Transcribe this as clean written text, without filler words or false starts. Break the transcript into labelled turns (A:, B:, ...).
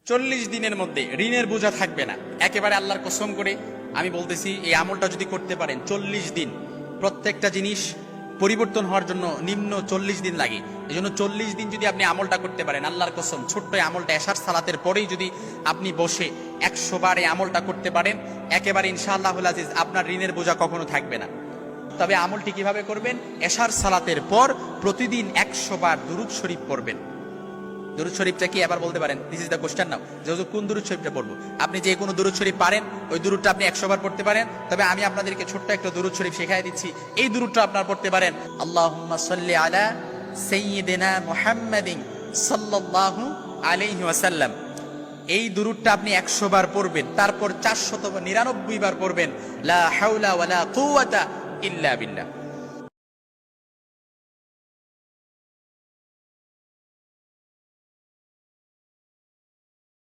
A: 40 দিনের মধ্যে ঋণের বোঝা থাকবে না। একেবারে আল্লাহর কসম করে আমি বলতেছি, এই আমলটা যদি করতে পারেন 40 দিন, প্রত্যেকটা জিনিস পরিবর্তন হওয়ার জন্য নিম্ন 40 দিন লাগে। এই জন্য 40 দিন যদি আপনি আমলটা করতে পারেন, আল্লাহর কসম, ছোট্ট আমলটা এশার সালাতের পরেই যদি আপনি বসে 100 বার এই আমলটা করতে পারেন, একেবারে ইনশাআল্লাহুল আজিজ আপনার ঋণের বোঝা কখনো থাকবে না। তবে আমলটি কিভাবে করবেন? এশার সালাতের পর প্রতিদিন 100 বার দুরূদ শরীফ পড়বেন। দুরূদ শরীফটা কি এবার বলতে পারেন? দিস ইজ দ্য কোশ্চেন নাও, যে কোন দুরূদ শরীফটা পড়বো। আপনি যে কোনো দুরূদ শরীফ পারেন, ওই দুরূদটা আপনি 100 বার পড়তে পারেন। তবে আমি আপনাদেরকে ছোট্ট একটা দুরূদ শরীফ শেখাই দিচ্ছি, এই দুরূদটা আপনারা পড়তে পারেন। আল্লাহুম্মা সাল্লি আলা সাইয়্যিদিনা মুহাম্মাদিন সাল্লাল্লাহু আলাইহি ওয়াসাল্লাম। এই দুরূদটা আপনি 100 বার পড়বেন, তারপর 499 বার পড়বেন লা হাওলা ওয়ালা কুওয়াতা ইল্লা বিল্লাহ।